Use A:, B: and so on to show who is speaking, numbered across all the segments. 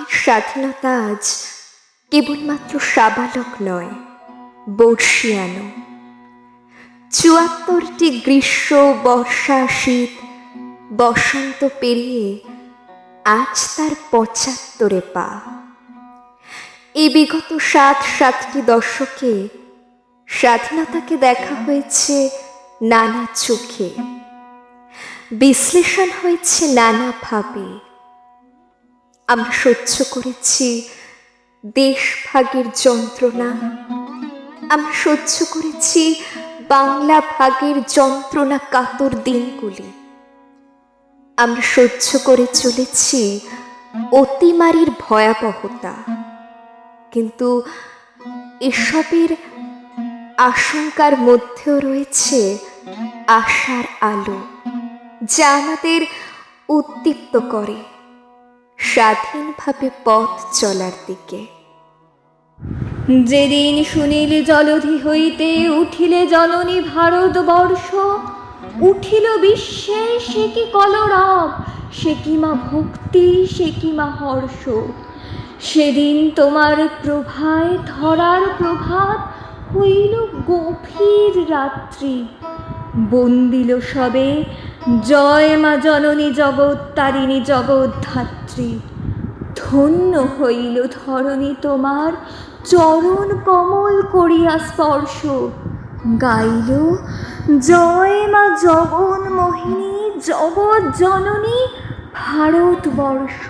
A: স্বাধীনতা আজ কেবলমাত্র সাবালক নয়, বর্ষিয়ানো। ৭৪টি গ্রীষ্ম, বর্ষা, শীত, বসন্ত পেরিয়ে আজ তার ৭৫ পা। এই বিগত ৭টি দশকে স্বাধীনতাকে দেখা হয়েছে নানা চোখে, বিশ্লেষণ হয়েছে নানাভাবে। আমরা সহ্য করেছি দেশভাগের যন্ত্রণা, আমরা সহ্য করেছি বাংলা ভাগের যন্ত্রণা কাতর দিনগুলি। আমরা সহ্য করে চলেছি অতিমারির ভয়াবহতা, কিন্তু এসবের আশঙ্কার মধ্যেও রয়েছে আশার আলো, যা আমাদের উদ্দীপ্ত করে স্বাধীনভাবে পথ চলার দিকে।
B: যেদিন সুনীল জলধি হইতে উঠিলে জননী ভারতবর্ষ, উঠিল বিশ্বে সে কি কলরব, সে কি মা ভক্তি, সে কি মা হর্ষ। সেদিন তোমার প্রভায় ধরার প্রভাত হইল গভীর রাত্রি, বন্দিল সবে জয় মা জননী জগত্তারিণী জগদ্ধাত্রী। ধন্য হইল ধরণী তোমার চরণ কমল করিয়া স্পর্শ, গাইল জয় মা জগন্মোহিনী জগৎ জননী ভারতবর্ষ।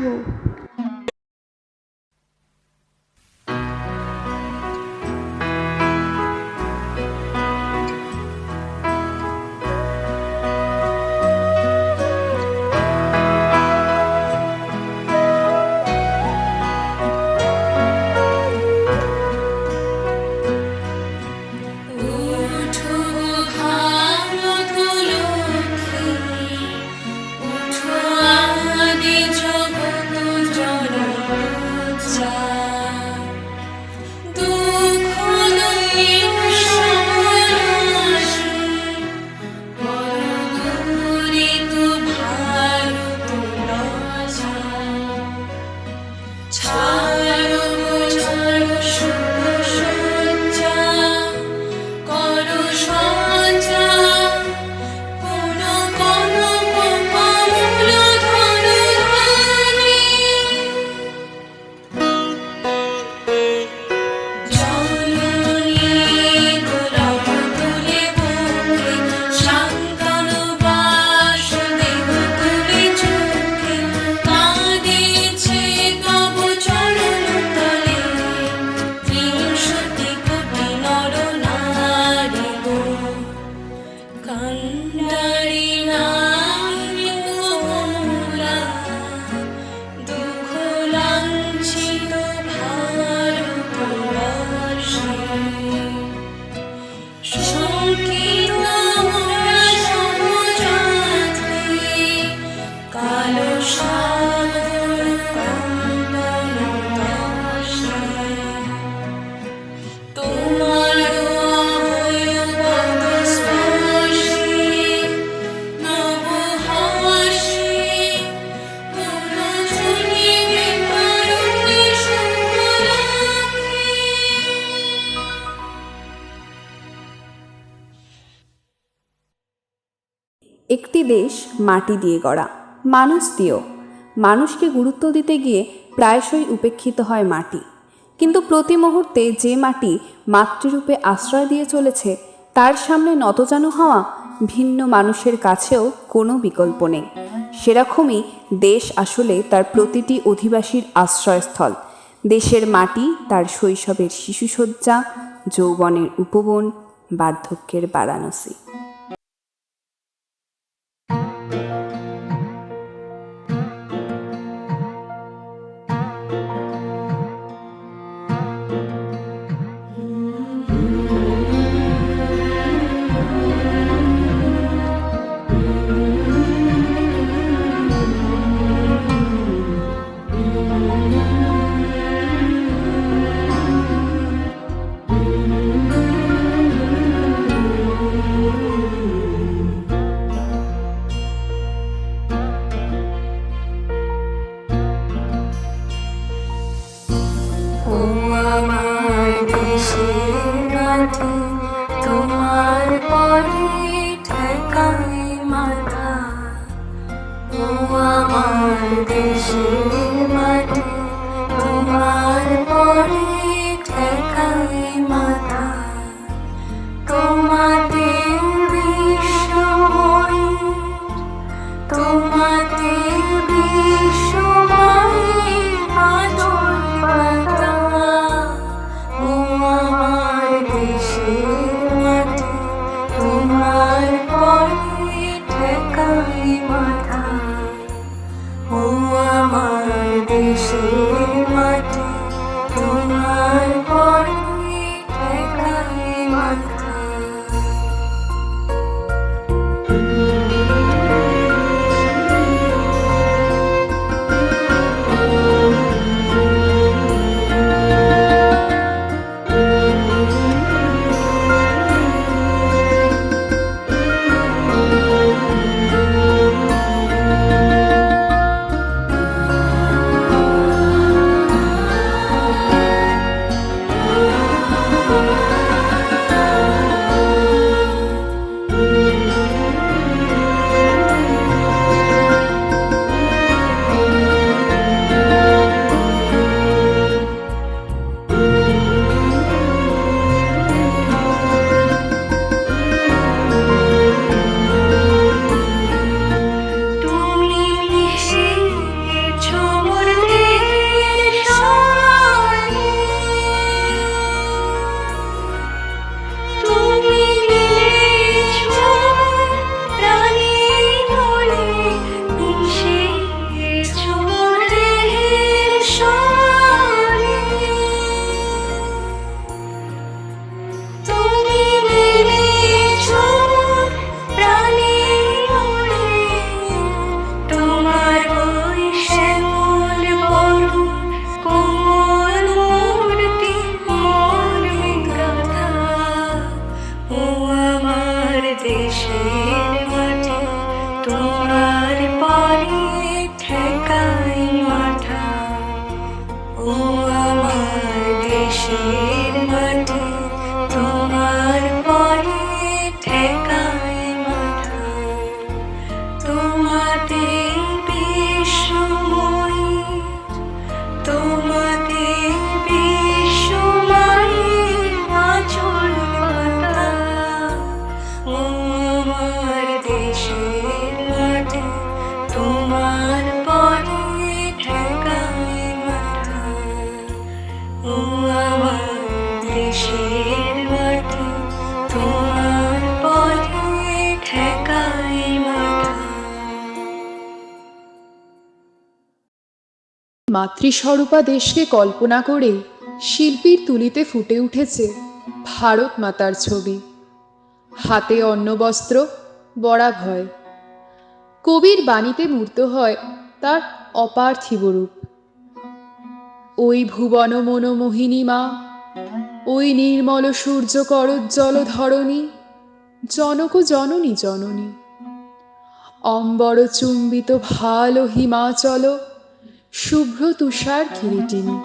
C: একটি দেশ মাটি দিয়ে গড়া, মানুষ দিয়েও। মানুষকে গুরুত্ব দিতে গিয়ে প্রায়শই উপেক্ষিত হয় মাটি, কিন্তু প্রতি মুহূর্তে যে মাটি মাতৃরূপে আশ্রয় দিয়ে চলেছে তার সামনে নতজানু হওয়া ভিন্ন মানুষের কাছেও কোনো বিকল্প নেই। সেরকমই দেশ আসলে তার প্রতিটি অধিবাসীর আশ্রয়স্থল। দেশের মাটি তার শৈশবের শিশুসজ্জা, যৌবনের উপবন, বার্ধক্যের বারাণসী।
D: ও আমার দেশের মাটি, তোমার পরে ঠেকাই মাথা। ও আমার দেশের মাটি, তোমার পরে ঠেকাই মাথা। তোমাতে বিশ্বময়, তোমাতে বিশ্বময় আঁচল পাতা। ও আমার দেশের মাটি, তোমার পরে ঠেকাই মাথা। ও আমার দেশের মাটি, তোমার পরে ঠেকাই মাথা। তুমি মিশেছ মোর দেহের সঙ্গে, তুমি মিলেছ প্রাণের মনে, মিশেছ মোর দেহের সঙ্গে। তুমি মিলেছ প্রাণের মনে, তোমার ওই শ্যামল বরণ কোমল মূর্তি মর্মে গাথা। ও আমার দেশের মাটি, তোমার পরে ঠেকাই মাথা। ও আমার দেশের মাটি, তোমার পরে ঠেকাই মাথা। তোমাতে বিশ্বময়, তোমাতে বিশ্বময় আঁচল পাতা। ও আমার দেশের মাটি, তোমার পরে ঠেকাই মাথা। ও আমার দেশের মাটি, তোমার পরে ঠেকাই মাথা।
E: মাতৃস্বরূপা দেশকে কল্পনা করে শিল্পীর তুলিতে ফুটে উঠেছে ভারত মাতার ছবি। হাতে অন্নবস্ত্র, বরাভয়। কবির বাণীতে মূর্ত হয় তার অপার্থিব রূপ। ওই ভুবন মনোমোহিনী মা, ওই নির্মল সূর্য করজ্জ্বল ধরণী, জনক জননী জননী। অম্বর চুম্বিত ভালো হিমাচল, শুভ্র তুষার কিরীটিনী।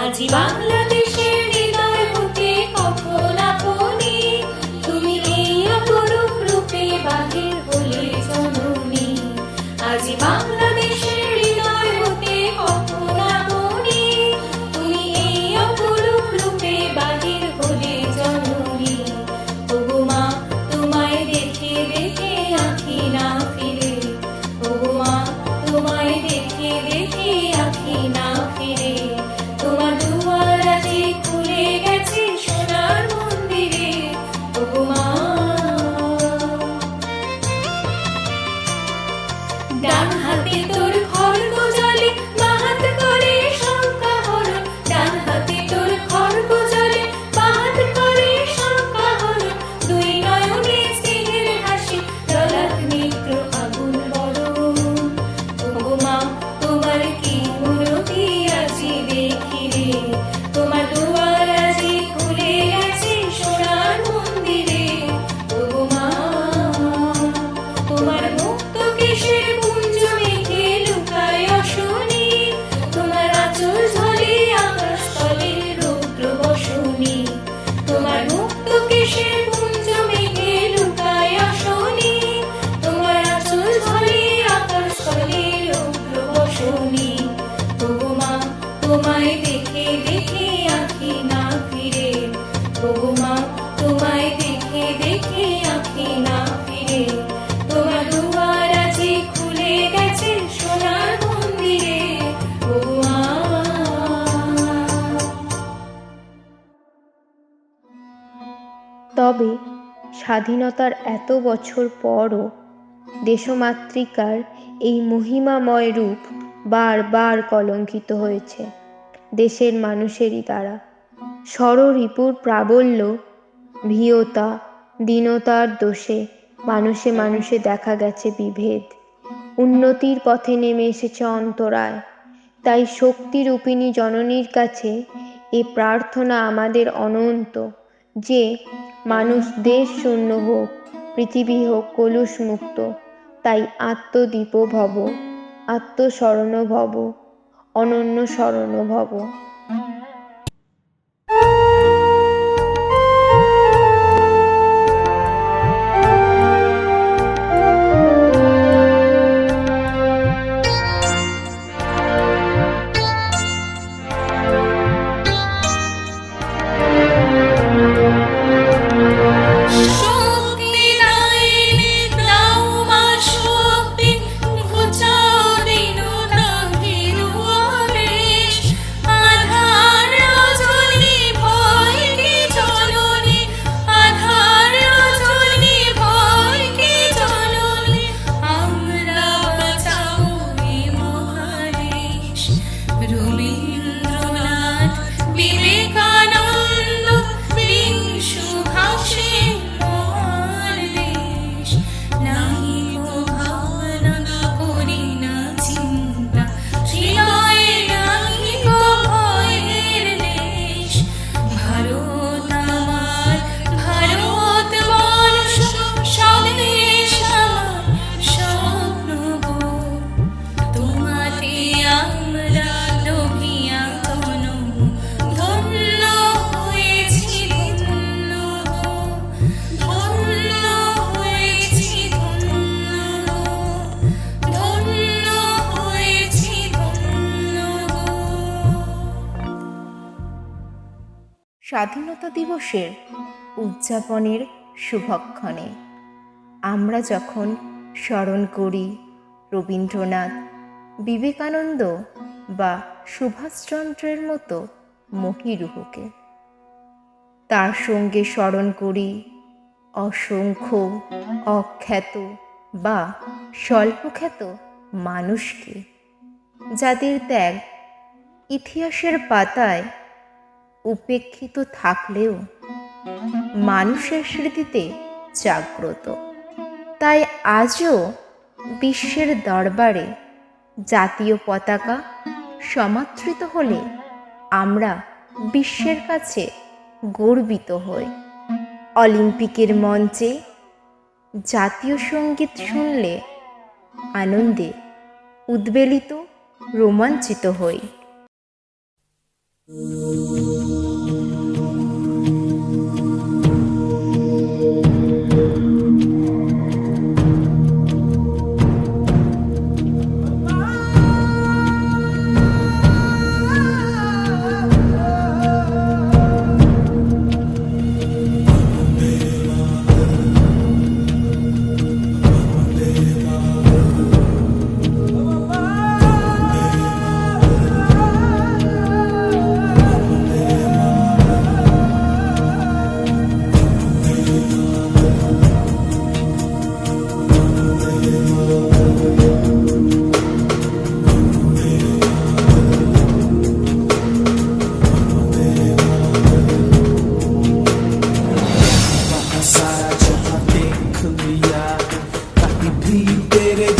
D: আজি বাংলাদেশের হৃদয় হতে কখন আপনি, তুমি এই অপরূপ রূপে বাহির হলে জননী। আজি বাংলাদেশের হৃদয় হতে কখন আপনি, তুমি এই অপরূপ রূপে বাহির হলে জননী। ওগো মা, তোমায় দেখে দেখে আঁখি না ফিরে। ওগো মা, তোমায় দেখে দেখে আঁখি না ফিরে। তোমার দুয়ার
F: তবে স্বাধীনতার এত বছর পরও দেশমাতৃকার এই মহিমাময় রূপ বারবার কলঙ্কিত হয়েছে দেশের মানুষেরই দ্বারা। ষড়রিপুর প্রাবল্য, ভীয়তা, দীনতার দোষে মানুষে মানুষে দেখা গেছে বিভেদ। উন্নতির পথে নেমে এসেছে অন্তরায়। তাই শক্তিরূপিণী জননীর কাছে এ প্রার্থনা আমাদের অনন্ত যে মানুষ দেশ শূন্য হোক, পৃথিবী হোক কলুষ মুক্ত। তাই আত্মদীপ ভব, আত্মশরণ ভব, অনন্য শরণ ভব।
D: শক্তি দাইনি দাও মা শক্তি, ঘুচাও দীনতা বিরুয়াবেশ। আধার রজনী ভয় কি জননী, আধার রজনী ভয় কি জননী। আমরা বাঁচাও এ মহাদেশ। রবীন্দ্রনাথ, বিবেকানন্দ, বিংশ ভাষে মহান দেশ। নাহি কো ভাবনা করি না চিন্তা, হৃদয়ে নাহি কো ভয়ের দেশ। ভারত আমার, ভারত বর্ষ, স্বদেশ আমার স্বপ্ন গো। তোমাতে আমরা লোভিয়া তনু, ধন্য হয়েছি ধন্য গো, ধন্য হয়েছি ধন্য গো, ধন্য হয়েছি ধন্য গো।
A: স্বাধীনতা দিবসের উদযাপনের শুভক্ষণে আমরা যখন স্মরণ করি রবীন্দ্রনাথ, বিবেকানন্দ বা সুভাষচন্দ্রের মতো মহীরুহকে, তার সঙ্গে স্মরণ করি অসংখ্য অখ্যাত বা স্বল্পখ্যাত মানুষকে, যাদের ত্যাগ ইতিহাসের পাতায় উপেক্ষিত থাকলেও মানুষের স্মৃতিতে জাগ্রত। তাই আজও বিশ্বের দরবারে জাতীয় পতাকা সমাদৃত হলে আমরা বিশ্বের কাছে গর্বিত হই। অলিম্পিকের মঞ্চে জাতীয় সঙ্গীত শুনলে আনন্দে উদ্বেলিত, রোমাঞ্চিত হই।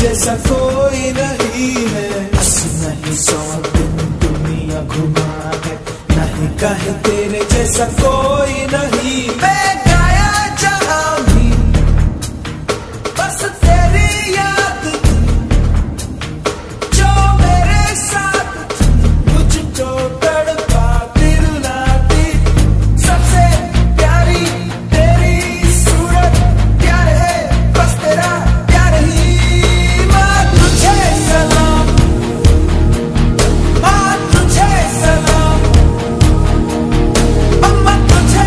G: जैसा कोई नहीं है, बस नहीं 100 दिन दुनिया घुमा है, नहीं कहीं तेरे जैसा कोई नहीं। मैं गाया जहां भी बस तेरी याद थी, जो मेरे साथ थी, मुझको तड़पा दिल ना दी। सबसे प्यारी तेरी सूरत, प्यार है बस तेरा प्यार ही। माँ तुझे सलाम, माँ तुझे सलाम, अम्मा तुझे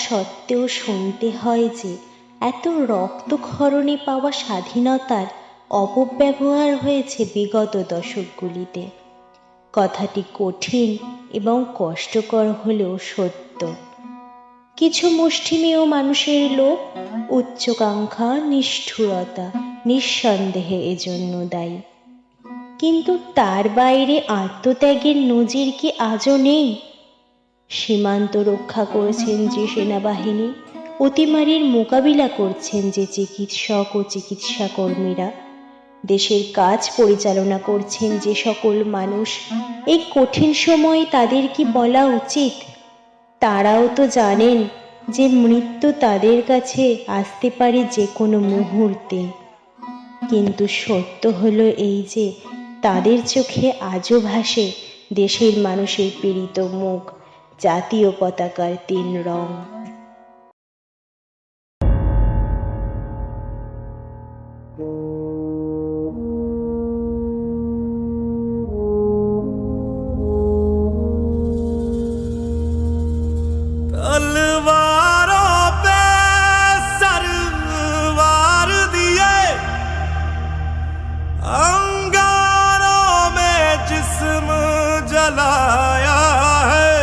H: সত্ত্বেও শুনতে হয় যে এত রক্তক্ষরণে পাওয়া স্বাধীনতার অপব্যবহার হয়েছে বিগত দশকগুলিতে। কথাটি কঠিন এবং কষ্টকর হলেও সত্য। কিছু মুষ্টিমেয় মানুষের লোভ, উচ্চাকাঙ্ক্ষা, নিষ্ঠুরতা নিঃসন্দেহে এজন্য দায়ী। কিন্তু তার বাইরে আত্মত্যাগের নজির কি আজও নেই? সীমান্ত রক্ষা করছেন যে সেনাবাহিনী, অতিমারির মোকাবিলা করছেন যে চিকিৎসক ও চিকিৎসা কর্মীরা, দেশের কাজ পরিচালনা করছেন যে সকল মানুষ, এই কঠিন সময়ে তাদের কি বলা উচিত? তারাও তো জানেন যে মৃত্যু তাদের কাছে আসতে পারে যে কোনো মুহূর্তে। কিন্তু সত্য হলো এই যে তাদের চোখে আজও ভাসে দেশের মানুষের পীড়িত মুখ, জাতীয় পতাকার 3 রং।
G: तलवारों पे सरवार दिए, अंगारों में जिस्म जलाया है,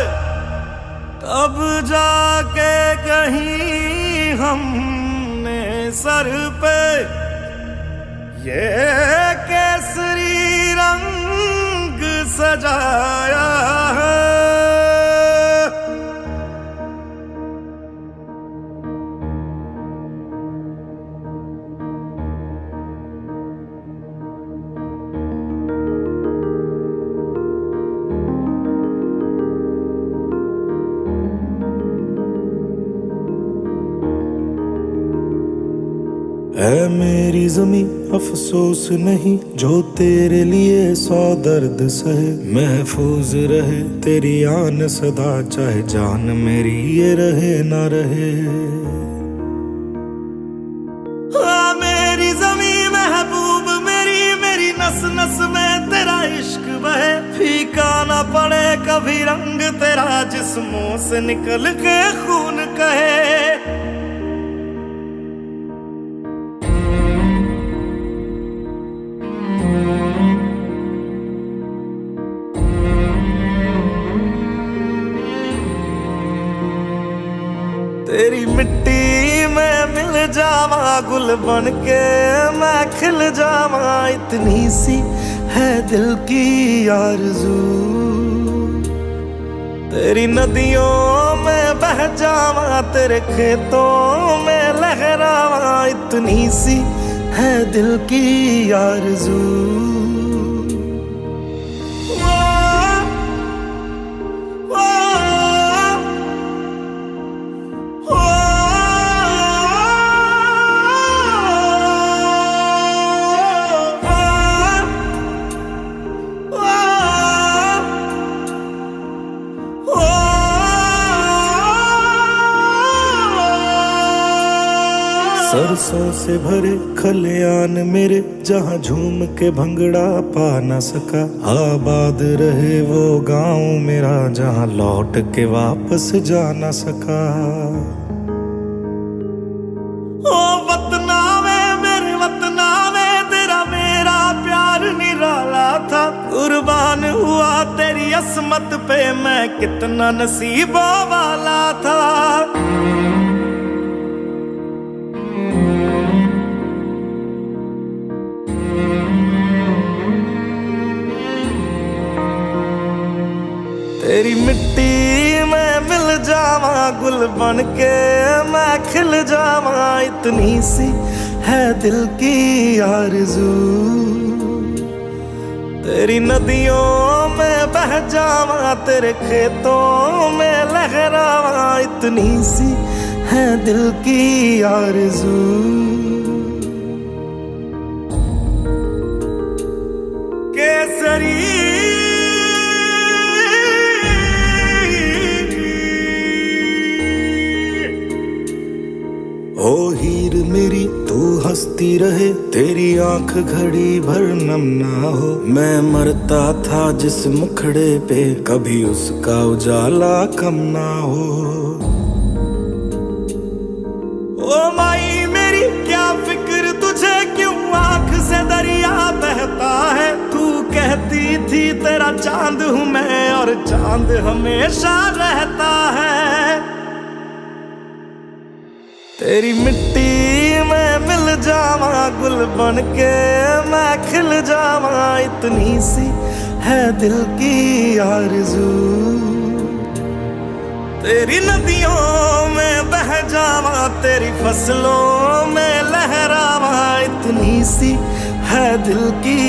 G: तब जाके कहीं हमने सर पे ये केसरी रंग सजाया है। है मेरी ज़मीं अफसोस नहीं, जो तेरे लिए 100 दर्द सहे, महफूज रहे तेरी आन सदा, चाहे जान मेरी ये रहे ना रहे। हाँ मेरी ज़मीं महबूब मेरी, मेरी नस नस में तेरा इश्क बहे, फीका ना पड़े कभी रंग तेरा, जिस्मों से निकल के खून कहे। तेरी मिट्टी में मिल जावा, गुल बन के मैं खिल जावा, इतनी सी है दिल की आरज़ू। तेरी नदियों में बह जावा, तेरे खेतों में लहरावा, इतनी सी है दिल की आरज़ू। सरसों से भरे खलियान मेरे, जहाँ झूम के भंगड़ा पा न सका, आबाद रहे वो गांव मेरा, जहाँ लौट के वापस जा न सका। ओ वतना में मेरे वतना में तेरा मेरा प्यार निराला था, कुर्बान हुआ तेरी असमत पे मैं कितना नसीबों वाला था। तेरी मिट्टी में मिल जावा, गुल बन के मैं खिल जावा, इतनी सी है दिल की आरज़ू। तेरी नदियों में बह जावा, तेरे खेतों में लहरावा, इतनी सी है दिल की आरज़ू। केसरी ओ हीर मेरी तू हंसती रहे, तेरी आंख घड़ी भर नम ना हो, मैं मरता था जिस मुखड़े पे, कभी उसका उजाला कम ना हो। ओ माई मेरी क्या फिक्र तुझे, क्यों आंख से दरिया बहता है। तू कहती थी तेरा चांद हूं मैं, और चांद हमेशा रहता है। तेरी मिट्टी में मिल जावा, गुल बन के मैं खिल जावा, इतनी सी है दिल की आरज़ू। तेरी नदियों में बह जावा, तेरी फसलों में लहरावा, इतनी सी है दिल की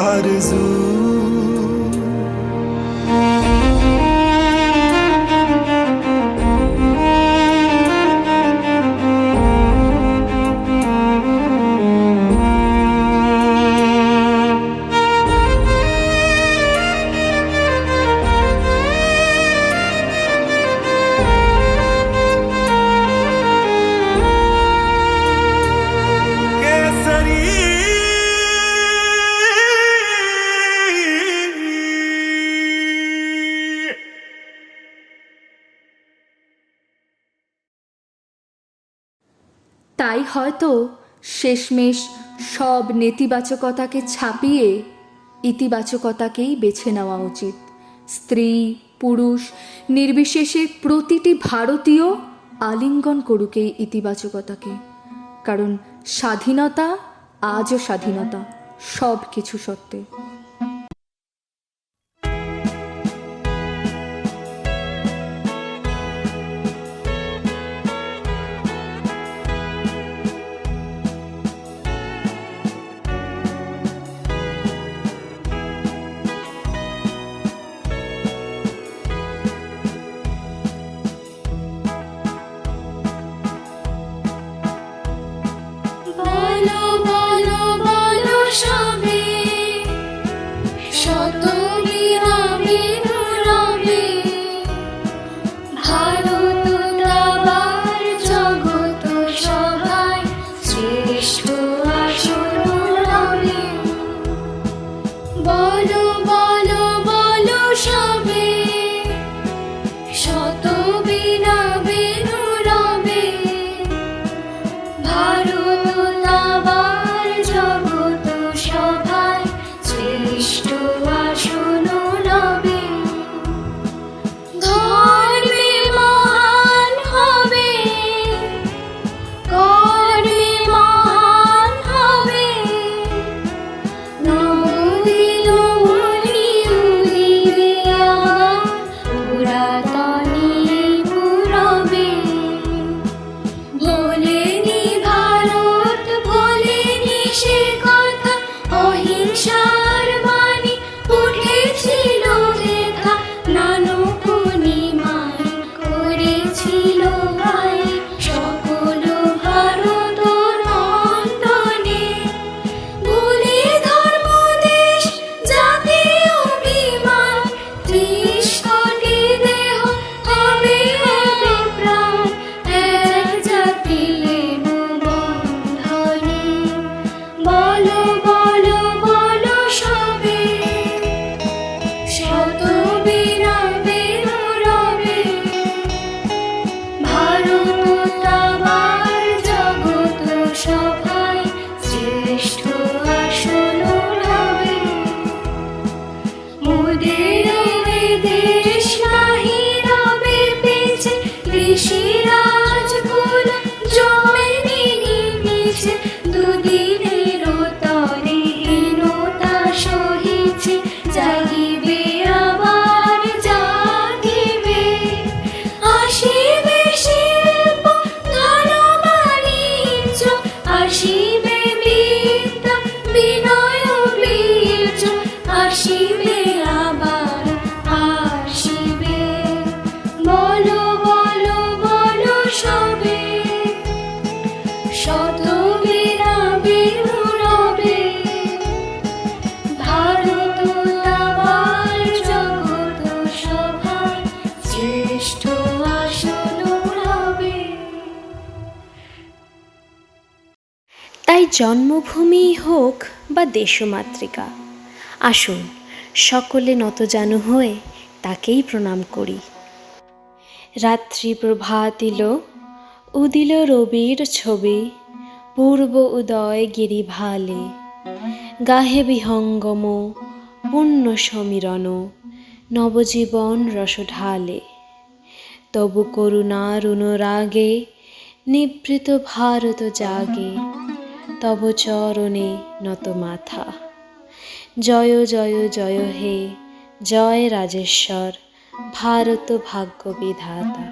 G: आरज़ू।
B: তাই হয়তো শেষমেশ সব নেতিবাচকতাকে ছাপিয়ে ইতিবাচকতাকেই বেছে নেওয়া উচিত। স্ত্রী পুরুষ নির্বিশেষে প্রতিটি ভারতীয় আলিঙ্গন করুক এই ইতিবাচকতাকে, কারণ স্বাধীনতা আজও স্বাধীনতা সব কিছু সত্ত্বে।
D: বলো বলো বলো সবে, শত বিরামে রবে, ভারত দাবার জগত সভায় শ্রেষ্ঠ আসন রবে। বলো বলো বলো সবে, শত বিরামে রবে, ভারত দাবার জগত সভায় শ্রেষ্ঠ আসন রবে। ধর্মে মহান হবে, কর্মে মহান হবে, নবদিন বলি উদিবে আমার পুরাতনী পুরবে। ভোলেনি ভারত ভোলেনি সে কথা, অহিংসার বাণী উঠেছিল লেখা, নানু পূর্ণিমায় করেছিল ভাই সকল ভারত নন্দনে। ভুলে ধর্ম দেশ জাতি অভিমান, ৩০ কোটি দেহ হবে হবে প্রাণ, এক জাতি বন্ধনে। বলো বলো বলো সবে, শত বিরামে রবে, ভারত দাবার জগত সভায় শ্রেষ্ঠ আসন রবে। মোদের এ দেশ নাহি রবে পিছে, ঋষিরাজ কুল জমেনি পিছে, দুদিনের তরে হীনতা সহিছে, জাগিবে আবার জাগিবে। আসিবে শিল্প ধন বাণিজ্য, আসিবে বিদ্যা বিনয় বীর্য, আসিবে আবার আসিবে। বলো বলো বলো সবে, শত বিরামে রবে, ভারত দাবার জগত সভায় শ্রেষ্ঠ আসন রবে।
I: তাই জন্মভূমি হোক বা দেশমাতৃকা, আসুন সকলে নতজানু হয়ে তাকেই প্রণাম করি। রাত্রি প্রভাতিল উদিল রবির ছবি পূর্ব উদয় গিরিভালে, গাহে বিহঙ্গম পুণ্য সমীরণ, নবজীবন রস ঢালে। তবু করুণার অনুরাগে নিভৃত ভারত জাগে, তব চরণে নত মাথা। জয় জয় জয় হে, জয় রাজেশ্বর, ভারত ভাগ্য বিধাতা।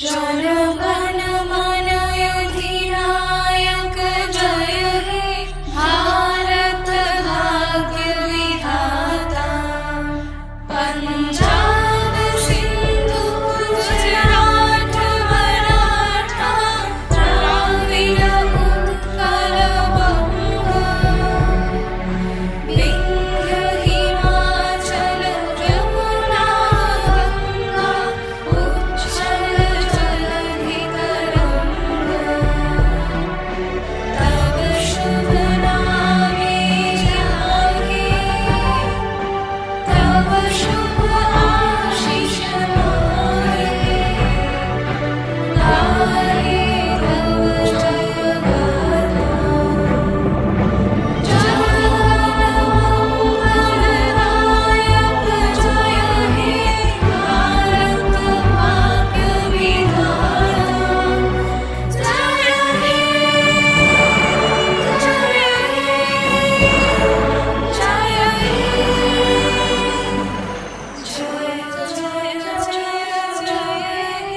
D: জনগণ মন অধিনায়ক জয় হে, ভারত ভাগ্য বিধাতা। পঞ্জাব সিন্ধু গুজরাট মারাঠা, দ্রাবিড় উৎকল বঙ্গ, বিন্ধ্য হিমাচল যমুনা গঙ্গা, উচ্ছল জলধি তরঙ্গ। তব শুভ নামে জাগে, তব শুভ আশিস মোরে, গায়ে তব জয় গাথা। জনগণমঙ্গলদায়ক জয় হে, ভারত ভাগ্য বিধাতা। জয় হে, জয় হে, জয় হে, জয় জয় জয় জয় হে।